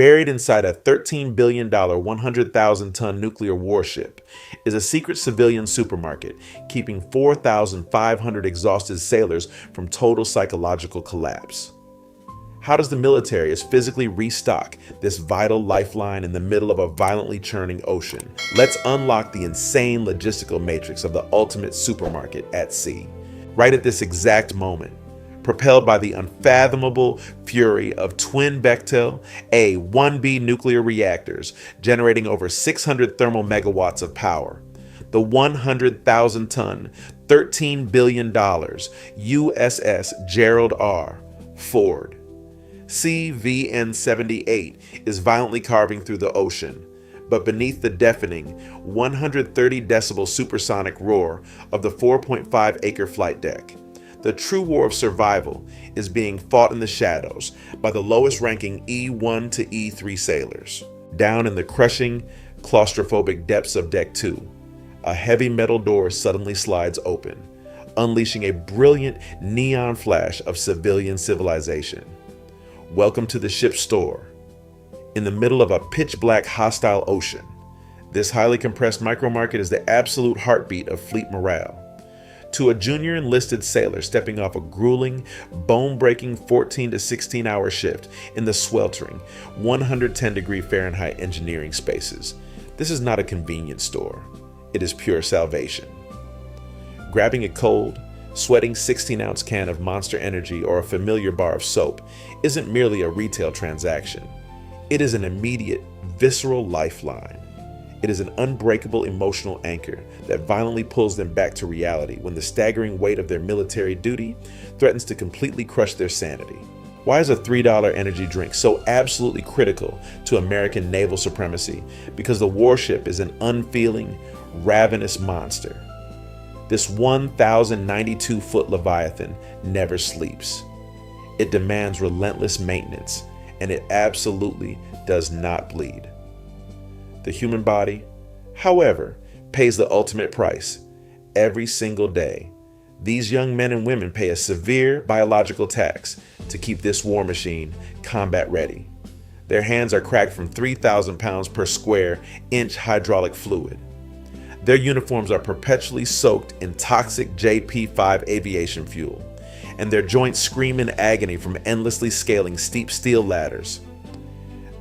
Buried inside a $13 billion, 100,000-ton nuclear warship is a secret civilian supermarket, keeping 4,500 exhausted sailors from total psychological collapse. How does the military physically restock this vital lifeline in the middle of a violently churning ocean? Let's unlock the insane logistical matrix of the ultimate supermarket at sea. Right at this exact moment, propelled by the unfathomable fury of twin Bechtel A-1B nuclear reactors generating over 600 thermal megawatts of power, the 100,000-ton, $13 billion USS Gerald R. Ford CVN-78 is violently carving through the ocean, but beneath the deafening 130 decibel supersonic roar of the 4.5-acre flight deck, the true war of survival is being fought in the shadows by the lowest-ranking E-1 to E-3 sailors. Down in the crushing, claustrophobic depths of Deck 2, a heavy metal door suddenly slides open, unleashing a brilliant neon flash of civilian civilization. Welcome to the ship's store. In the middle of a pitch-black hostile ocean, this highly compressed micromarket is the absolute heartbeat of fleet morale. To a junior enlisted sailor stepping off a grueling, bone-breaking 14 to 16-hour shift in the sweltering 110-degree Fahrenheit engineering spaces, this is not a convenience store. It is pure salvation. Grabbing a cold, sweating 16-ounce can of Monster Energy or a familiar bar of soap isn't merely a retail transaction. It is an immediate, visceral lifeline. It is an unbreakable emotional anchor that violently pulls them back to reality when the staggering weight of their military duty threatens to completely crush their sanity. Why is a $3 energy drink so absolutely critical to American naval supremacy? Because the warship is an unfeeling, ravenous monster. This 1,092-foot Leviathan never sleeps. It demands relentless maintenance, and it absolutely does not bleed. The human body, however, pays the ultimate price. Every single day, these young men and women pay a severe biological tax to keep this war machine combat ready. Their hands are cracked from 3,000 pounds per square inch hydraulic fluid. Their uniforms are perpetually soaked in toxic JP5 aviation fuel, and their joints scream in agony from endlessly scaling steep steel ladders.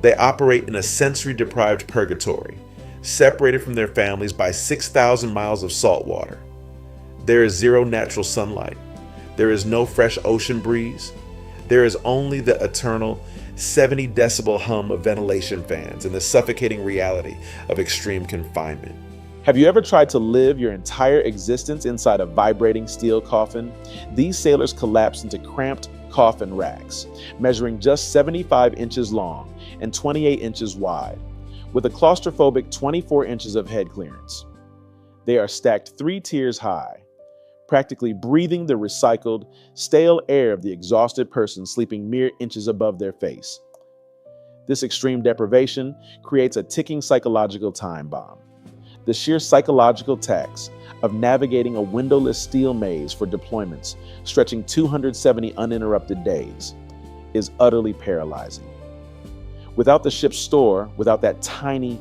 They operate in a sensory-deprived purgatory, separated from their families by 6,000 miles of salt water. There is zero natural sunlight. There is no fresh ocean breeze. There is only the eternal 70-decibel hum of ventilation fans and the suffocating reality of extreme confinement. Have you ever tried to live your entire existence inside a vibrating steel coffin? These sailors collapse into cramped coffin racks, measuring just 75 inches long and 28 inches wide, with a claustrophobic 24 inches of head clearance. They are stacked 3 tiers high, practically breathing the recycled, stale air of the exhausted person sleeping mere inches above their face. This extreme deprivation creates a ticking psychological time bomb. The sheer psychological tax of navigating a windowless steel maze for deployments stretching 270 uninterrupted days is utterly paralyzing. Without the ship's store, without that tiny,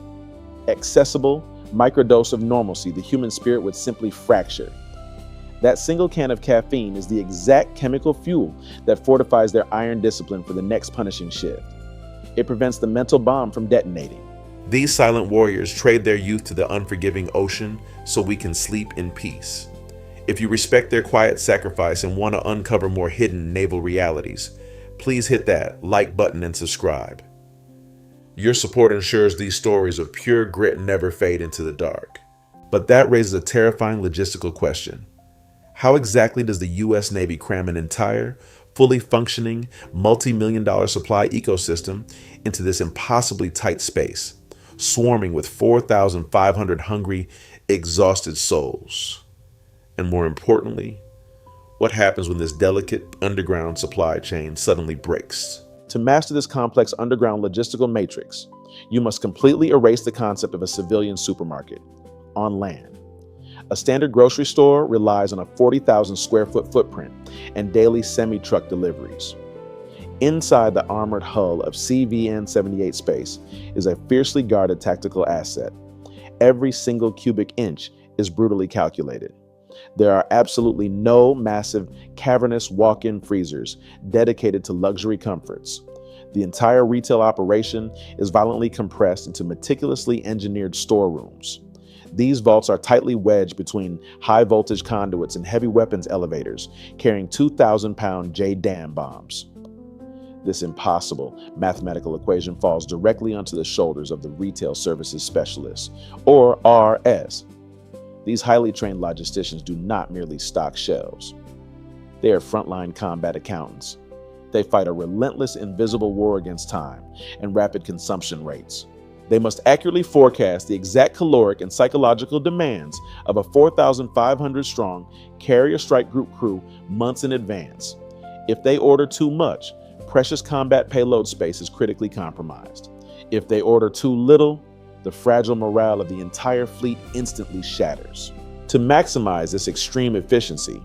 accessible microdose of normalcy, the human spirit would simply fracture. That single can of caffeine is the exact chemical fuel that fortifies their iron discipline for the next punishing shift. It prevents the mental bomb from detonating. These silent warriors trade their youth to the unforgiving ocean so we can sleep in peace. If you respect their quiet sacrifice and want to uncover more hidden naval realities, please hit that like button and subscribe. Your support ensures these stories of pure grit never fade into the dark. But that raises a terrifying logistical question. How exactly does the U.S. Navy cram an entire, fully functioning, multi-million-dollar supply ecosystem into this impossibly tight space, swarming with 4,500 hungry, exhausted souls? And more importantly, what happens when this delicate underground supply chain suddenly breaks? To master this complex underground logistical matrix, you must completely erase the concept of a civilian supermarket on land. A standard grocery store relies on a 40,000 square foot footprint and daily semi-truck deliveries. Inside the armored hull of CVN-78 Space is a fiercely guarded tactical asset. Every single cubic inch is brutally calculated. There are absolutely no massive, cavernous walk-in freezers dedicated to luxury comforts. The entire retail operation is violently compressed into meticulously engineered storerooms. These vaults are tightly wedged between high-voltage conduits and heavy weapons elevators carrying 2,000-pound JDAM bombs. This impossible mathematical equation falls directly onto the shoulders of the Retail Services Specialists, or RS. These highly trained logisticians do not merely stock shelves. They are frontline combat accountants. They fight a relentless invisible war against time and rapid consumption rates. They must accurately forecast the exact caloric and psychological demands of a 4,500-strong carrier strike group crew months in advance. If they order too much, precious combat payload space is critically compromised. If they order too little, the fragile morale of the entire fleet instantly shatters. To maximize this extreme efficiency,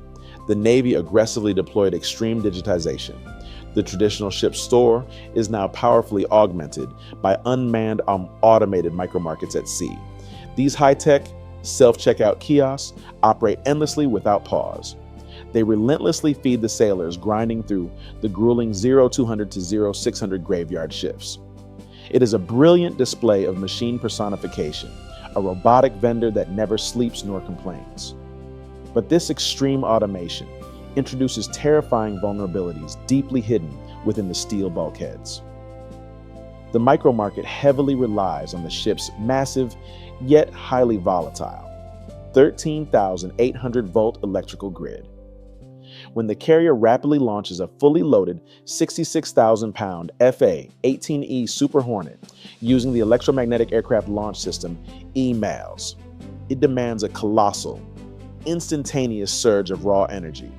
the Navy aggressively deployed extreme digitization. The traditional ship's store is now powerfully augmented by unmanned automated micromarkets at sea. These high-tech, self-checkout kiosks operate endlessly without pause. They relentlessly feed the sailors grinding through the grueling 0200 to 0600 graveyard shifts. It is a brilliant display of machine personification, a robotic vendor that never sleeps nor complains. But this extreme automation introduces terrifying vulnerabilities deeply hidden within the steel bulkheads. The micromarket heavily relies on the ship's massive, yet highly volatile, 13,800-volt electrical grid. When the carrier rapidly launches a fully loaded 66,000-pound FA-18E Super Hornet using the Electromagnetic Aircraft Launch System, EMALS, it demands a colossal, instantaneous surge of raw energy.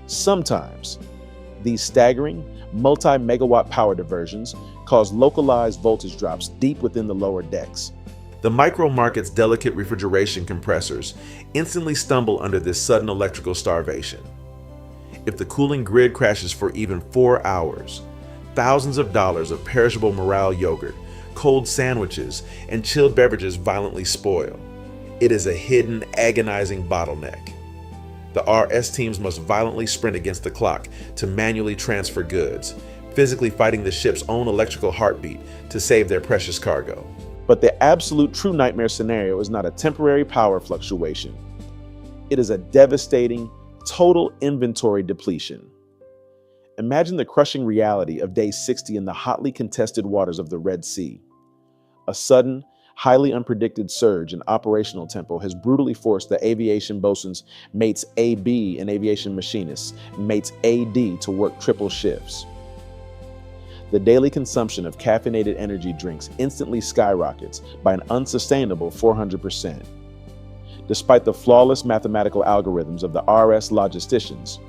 Sometimes, these staggering, multi-megawatt power diversions cause localized voltage drops deep within the lower decks. The micromarket's delicate refrigeration compressors instantly stumble under this sudden electrical starvation. If the cooling grid crashes for even 4 hours, thousands of dollars of perishable morale yogurt, cold sandwiches, and chilled beverages violently spoil. It is a hidden, agonizing bottleneck. The RS teams must violently sprint against the clock to manually transfer goods, physically fighting the ship's own electrical heartbeat to save their precious cargo. But the absolute true nightmare scenario is not a temporary power fluctuation. It is a devastating, total inventory depletion. Imagine the crushing reality of day 60 in the hotly contested waters of the Red Sea. A sudden, highly unpredicted surge in operational tempo has brutally forced the aviation bosun's mates AB and aviation machinists mates AD to work triple shifts. The daily consumption of caffeinated energy drinks instantly skyrockets by an unsustainable 400%. Despite the flawless mathematical algorithms of the RS logisticians,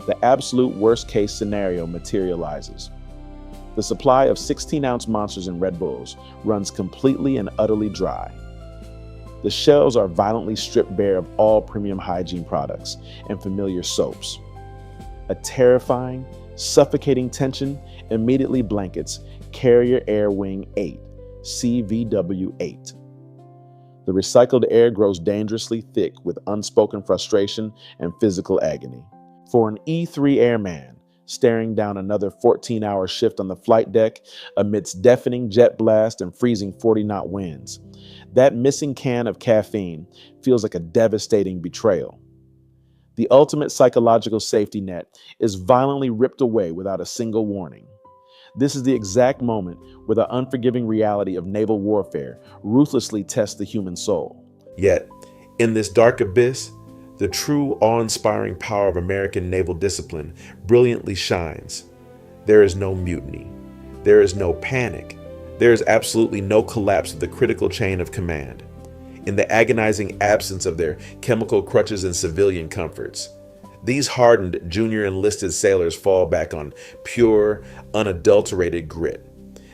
the absolute worst-case scenario materializes. The supply of 16-ounce Monsters and Red Bulls runs completely and utterly dry. The shelves are violently stripped bare of all premium hygiene products and familiar soaps. A terrifying, suffocating tension immediately blankets Carrier Air Wing 8, CVW-8. The recycled air grows dangerously thick with unspoken frustration and physical agony. For an E3 airman staring down another 14-hour shift on the flight deck amidst deafening jet blast and freezing 40-knot winds, that missing can of caffeine feels like a devastating betrayal. The ultimate psychological safety net is violently ripped away without a single warning. This is the exact moment where the unforgiving reality of naval warfare ruthlessly tests the human soul. Yet, in this dark abyss, the true awe-inspiring power of American naval discipline brilliantly shines. There is no mutiny. There is no panic. There is absolutely no collapse of the critical chain of command. In the agonizing absence of their chemical crutches and civilian comforts, these hardened junior enlisted sailors fall back on pure, unadulterated grit.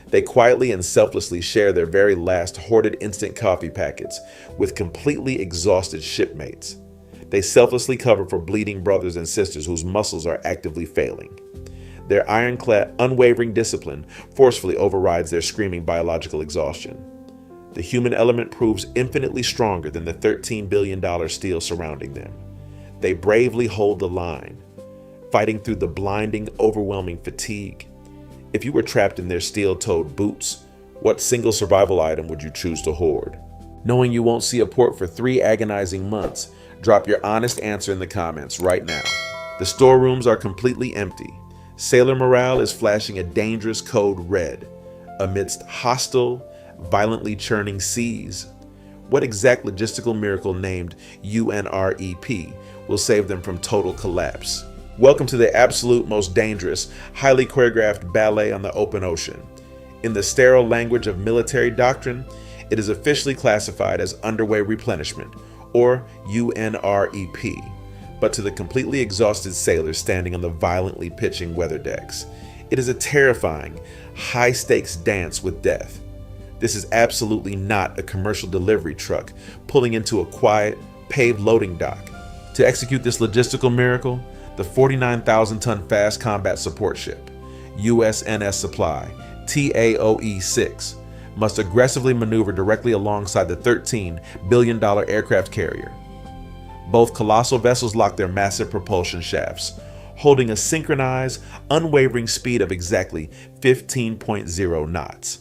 They quietly and selflessly share their very last hoarded instant coffee packets with completely exhausted shipmates. They selflessly cover for bleeding brothers and sisters whose muscles are actively failing. Their ironclad, unwavering discipline forcefully overrides their screaming biological exhaustion. The human element proves infinitely stronger than the $13 billion steel surrounding them. They bravely hold the line, fighting through the blinding, overwhelming fatigue. If you were trapped in their steel-toed boots, what single survival item would you choose to hoard? Knowing you won't see a port for 3 agonizing months, drop your honest answer in the comments right now. The storerooms are completely empty. Sailor morale is flashing a dangerous code red amidst hostile, violently churning seas. What exact logistical miracle named UNREP will save them from total collapse? Welcome to the absolute most dangerous, highly choreographed ballet on the open ocean. In the sterile language of military doctrine, it is officially classified as underway replenishment, or UNREP. But to the completely exhausted sailors standing on the violently pitching weather decks, it is a terrifying, high-stakes dance with death. This is absolutely not a commercial delivery truck pulling into a quiet, paved loading dock. To execute this logistical miracle, the 49,000-ton fast combat support ship, USNS Supply, TAOE-6, must aggressively maneuver directly alongside the $13 billion aircraft carrier. Both colossal vessels lock their massive propulsion shafts, holding a synchronized, unwavering speed of exactly 15.0 knots.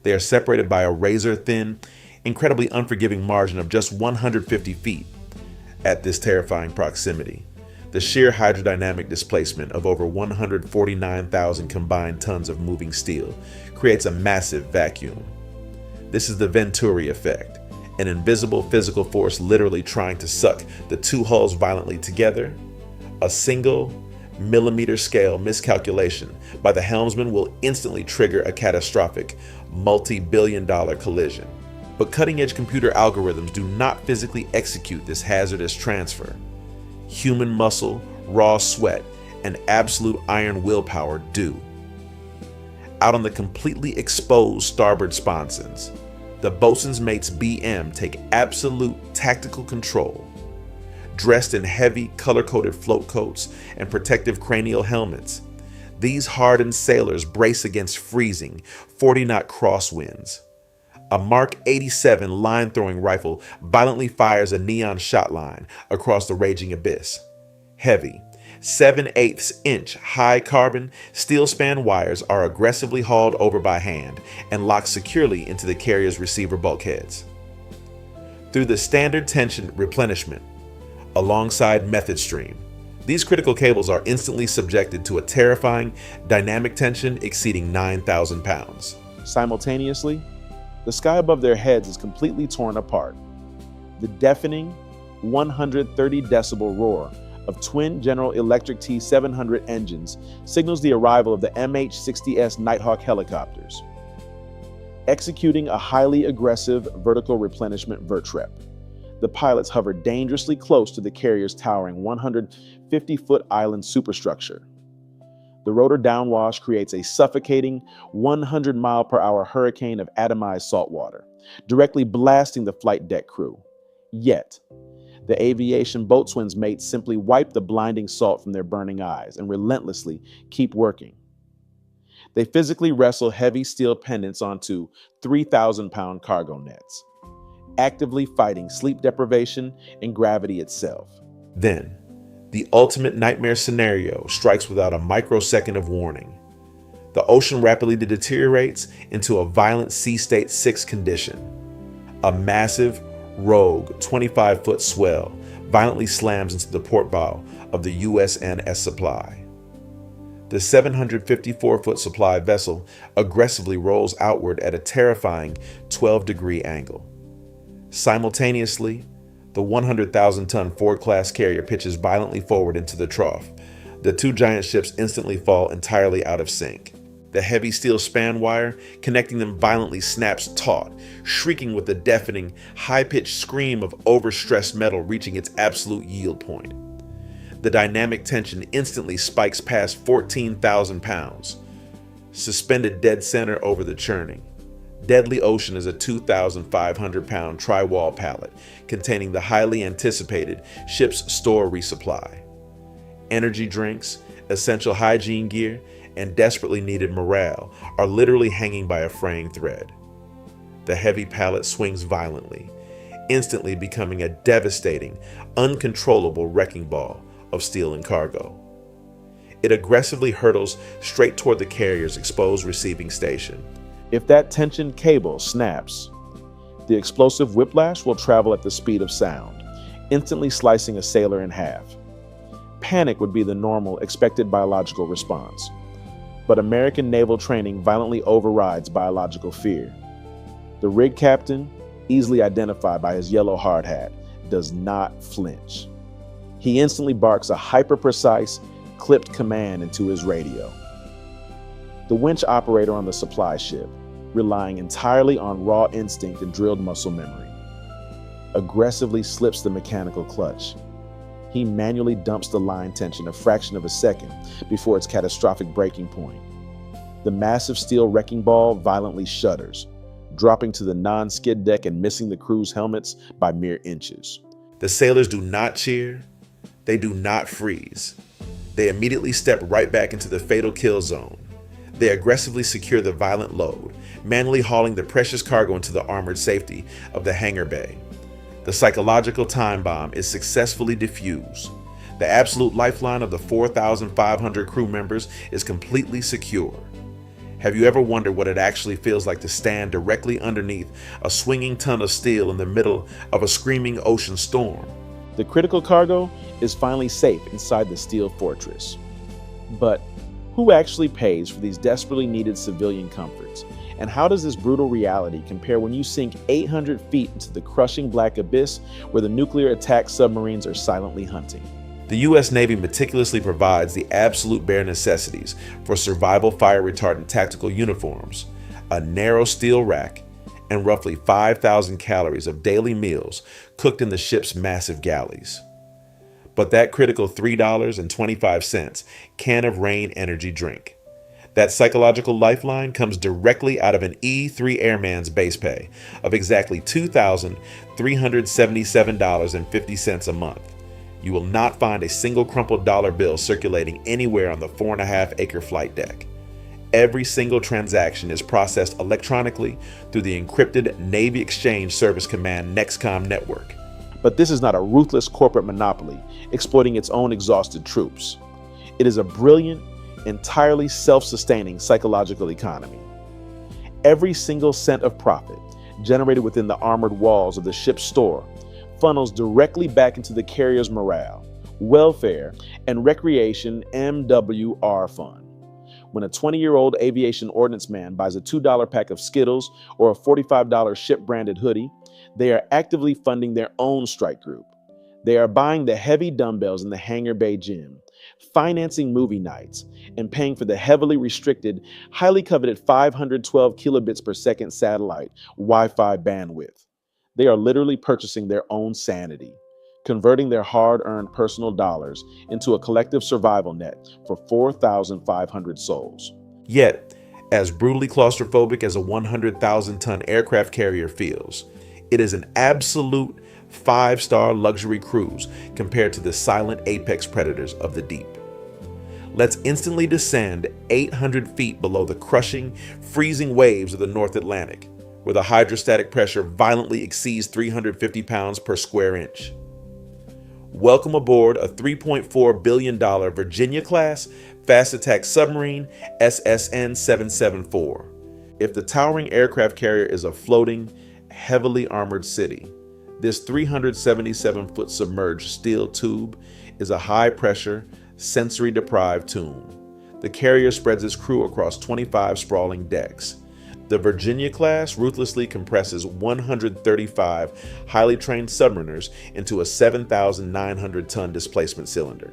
They are separated by a razor-thin, incredibly unforgiving margin of just 150 feet. At this terrifying proximity, the sheer hydrodynamic displacement of over 149,000 combined tons of moving steel creates a massive vacuum. This is the Venturi effect, an invisible physical force literally trying to suck the two hulls violently together. A single millimeter scale miscalculation by the helmsman will instantly trigger a catastrophic, multi-billion-dollar collision. But cutting-edge computer algorithms do not physically execute this hazardous transfer. Human muscle, raw sweat, and absolute iron willpower do. Out on the completely exposed starboard sponsons, the boatswain's mate's BM take absolute tactical control. Dressed in heavy, color-coded float coats and protective cranial helmets, these hardened sailors brace against freezing 40-knot crosswinds. A Mark 87 line-throwing rifle violently fires a neon shot line across the raging abyss. Heavy, 7/8-inch high-carbon steel span wires are aggressively hauled over by hand and locked securely into the carrier's receiver bulkheads. Through the standard tension replenishment, alongside method stream, these critical cables are instantly subjected to a terrifying dynamic tension exceeding 9,000 pounds. Simultaneously, the sky above their heads is completely torn apart. The deafening 130 decibel roar of twin General Electric T700 engines signals the arrival of the MH-60S Nighthawk helicopters. Executing a highly aggressive vertical replenishment vertrep, the pilots hover dangerously close to the carrier's towering 150-foot island superstructure. The rotor downwash creates a suffocating 100-mile-per-hour hurricane of atomized saltwater, directly blasting the flight deck crew. Yet, the aviation boatswain's mates simply wipe the blinding salt from their burning eyes and relentlessly keep working. They physically wrestle heavy steel pendants onto 3,000-pound cargo nets, actively fighting sleep deprivation and gravity itself. Then, the ultimate nightmare scenario strikes without a microsecond of warning. The ocean rapidly deteriorates into a violent sea state 6 condition. A massive, rogue 25-foot swell violently slams into the port bow of the USNS Supply. The 754-foot supply vessel aggressively rolls outward at a terrifying 12-degree angle. Simultaneously, the 100,000-ton Ford-class carrier pitches violently forward into the trough. The two giant ships instantly fall entirely out of sync. The heavy steel span wire connecting them violently snaps taut, shrieking with the deafening, high-pitched scream of overstressed metal reaching its absolute yield point. The dynamic tension instantly spikes past 14,000 pounds, suspended dead center over the churning. Deadly Ocean is a 2,500-pound tri-wall pallet containing the highly anticipated ship's store resupply. Energy drinks, essential hygiene gear, and desperately needed morale are literally hanging by a fraying thread. The heavy pallet swings violently, instantly becoming a devastating, uncontrollable wrecking ball of steel and cargo. It aggressively hurtles straight toward the carrier's exposed receiving station. If that tensioned cable snaps, the explosive whiplash will travel at the speed of sound, instantly slicing a sailor in half. Panic would be the normal, expected biological response. But American naval training violently overrides biological fear. The rig captain, easily identified by his yellow hard hat, does not flinch. He instantly barks a hyper-precise, clipped command into his radio. The winch operator on the supply ship, relying entirely on raw instinct and drilled muscle memory, aggressively slips the mechanical clutch. He manually dumps the line tension a fraction of a second before its catastrophic breaking point. The massive steel wrecking ball violently shudders, dropping to the non-skid deck and missing the crew's helmets by mere inches. The sailors do not cheer. They do not freeze. They immediately step right back into the fatal kill zone. They aggressively secure the violent load, manually hauling the precious cargo into the armored safety of the hangar bay. The psychological time bomb is successfully defused. The absolute lifeline of the 4,500 crew members is completely secure. Have you ever wondered what it actually feels like to stand directly underneath a swinging ton of steel in the middle of a screaming ocean storm? The critical cargo is finally safe inside the steel fortress. But who actually pays for these desperately needed civilian comforts? And how does this brutal reality compare when you sink 800 feet into the crushing black abyss where the nuclear attack submarines are silently hunting? The U.S. Navy meticulously provides the absolute bare necessities for survival fire retardant tactical uniforms, a narrow steel rack, and roughly 5,000 calories of daily meals cooked in the ship's massive galleys. But that critical $3.25 can of Reign energy drink, that psychological lifeline, comes directly out of an E-3 airman's base pay of exactly $2,377.50 a month. You will not find a single crumpled dollar bill circulating anywhere on the 4.5-acre flight deck. Every single transaction is processed electronically through the encrypted Navy Exchange Service Command NEXCOM network. But this is not a ruthless corporate monopoly exploiting its own exhausted troops. It is a brilliant, entirely self-sustaining psychological economy. Every single cent of profit generated within the armored walls of the ship's store funnels directly back into the carrier's morale, welfare, and recreation MWR fund. When a 20-year-old aviation ordnance man buys a $2 pack of Skittles or a $45 ship-branded hoodie, they are actively funding their own strike group. They are buying the heavy dumbbells in the hangar bay gym, financing movie nights, and paying for the heavily restricted, highly coveted 512 kilobits per second satellite Wi-Fi bandwidth. They are literally purchasing their own sanity, converting their hard-earned personal dollars into a collective survival net for 4,500 souls. Yet, as brutally claustrophobic as a 100,000-ton aircraft carrier feels, it is an absolute 5-star luxury cruise compared to the silent apex predators of the deep. Let's instantly descend 800 feet below the crushing, freezing waves of the North Atlantic, where the hydrostatic pressure violently exceeds 350 pounds per square inch. Welcome aboard a $3.4 billion Virginia-class fast attack submarine SSN 774. If the towering aircraft carrier is a floating, heavily armored city, this 377-foot submerged steel tube is a high-pressure, sensory-deprived tomb. The carrier spreads its crew across 25 sprawling decks. The Virginia class ruthlessly compresses 135 highly trained submariners into a 7,900-ton displacement cylinder.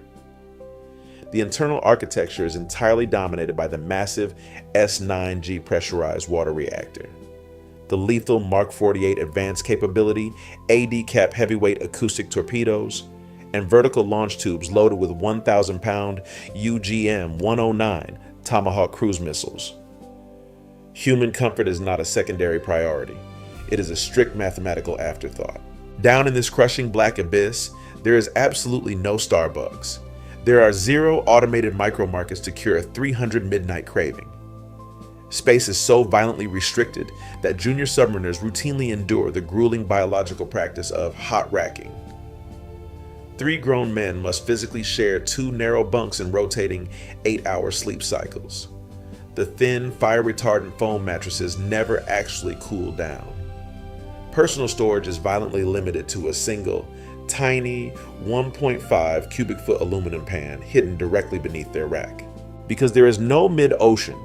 The internal architecture is entirely dominated by the massive S-9G pressurized water reactor. The lethal Mark 48 advanced capability, AD-cap heavyweight acoustic torpedoes, and vertical launch tubes loaded with 1,000-pound UGM-109 Tomahawk cruise missiles. Human comfort is not a secondary priority. It is a strict mathematical afterthought. Down in this crushing black abyss, there is absolutely no Starbucks. There are 0 automated micro markets to cure a 300 midnight craving. Space is so violently restricted that junior submariners routinely endure the grueling biological practice of hot racking. 3 grown men must physically share 2 narrow bunks in rotating 8-hour sleep cycles. The thin, fire-retardant foam mattresses never actually cool down. Personal storage is violently limited to a single, tiny 1.5 cubic foot aluminum pan hidden directly beneath their rack. Because there is no mid-ocean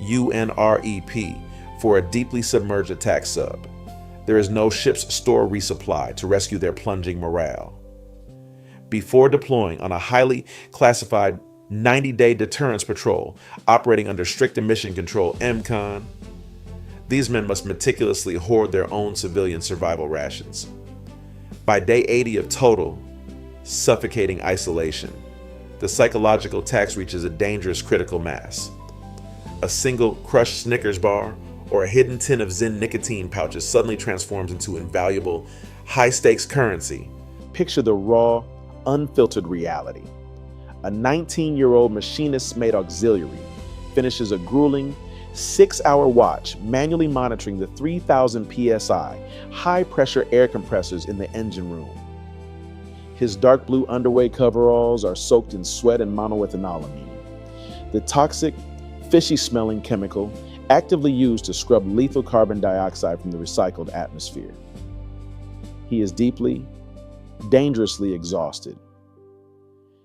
UNREP for a deeply submerged attack sub, there is no ship's store resupply to rescue their plunging morale. Before deploying on a highly classified 90-day deterrence patrol operating under strict emission control MCON, these men must meticulously hoard their own civilian survival rations. By day 80 of total, suffocating isolation, the psychological tax reaches a dangerous critical mass. A single crushed Snickers bar or a hidden tin of Zen nicotine pouches suddenly transforms into invaluable, high-stakes currency. Picture the raw, unfiltered reality. A 19-year-old machinist-made auxiliary finishes a grueling 6-hour watch manually monitoring the 3,000 psi high-pressure air compressors in the engine room. His dark blue underway coveralls are soaked in sweat and monoethanolamine, the toxic, fishy-smelling chemical actively used to scrub lethal carbon dioxide from the recycled atmosphere. He is deeply, dangerously exhausted.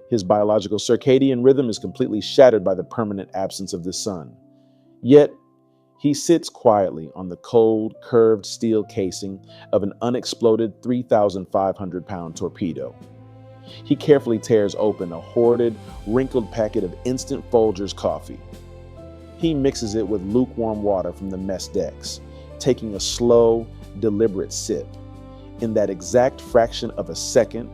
His biological circadian rhythm is completely shattered by the permanent absence of the sun. Yet, he sits quietly on the cold, curved steel casing of an unexploded 3,500-pound torpedo. He carefully tears open a hoarded, wrinkled packet of instant Folgers coffee. He mixes it with lukewarm water from the mess decks, taking a slow, deliberate sip. In that exact fraction of a second,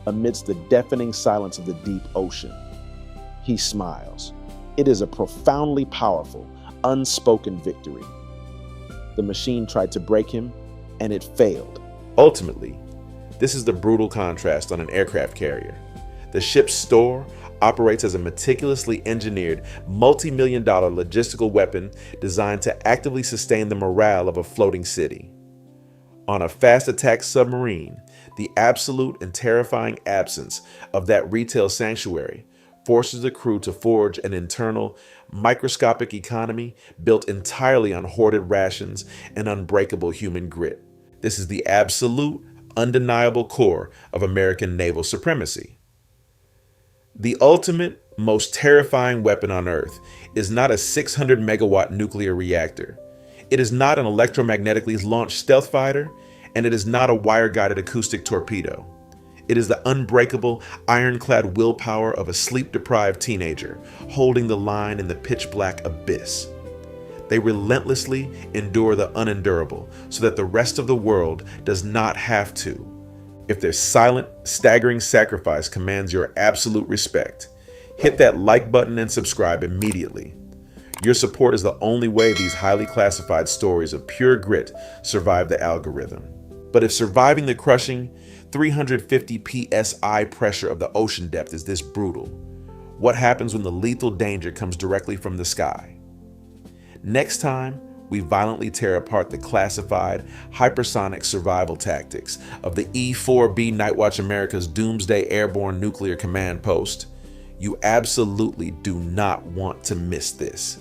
amidst the deafening silence of the deep ocean, he smiles. It is a profoundly powerful, unspoken victory. The machine tried to break him, and it failed. Ultimately, this is the brutal contrast on an aircraft carrier. The ship's store operates as a meticulously engineered, multi-million-dollar logistical weapon designed to actively sustain the morale of a floating city. On a fast attack submarine, the absolute and terrifying absence of that retail sanctuary forces the crew to forge an internal, microscopic economy built entirely on hoarded rations and unbreakable human grit. This is the absolute, undeniable core of American naval supremacy. The ultimate, most terrifying weapon on Earth is not a 600-megawatt nuclear reactor. It is not an electromagnetically launched stealth fighter, and it is not a wire-guided acoustic torpedo. It is the unbreakable, ironclad willpower of a sleep-deprived teenager holding the line in the pitch-black abyss. They relentlessly endure the unendurable so that the rest of the world does not have to. If their silent, staggering sacrifice commands your absolute respect, hit that like button and subscribe immediately. Your support is the only way these highly classified stories of pure grit survive the algorithm. But if surviving the crushing 350 psi pressure of the ocean depth is this brutal, what happens when the lethal danger comes directly from the sky? Next time, we violently tear apart the classified, hypersonic survival tactics of the E-4B Nightwatch America's Doomsday Airborne Nuclear Command Post, you absolutely do not want to miss this.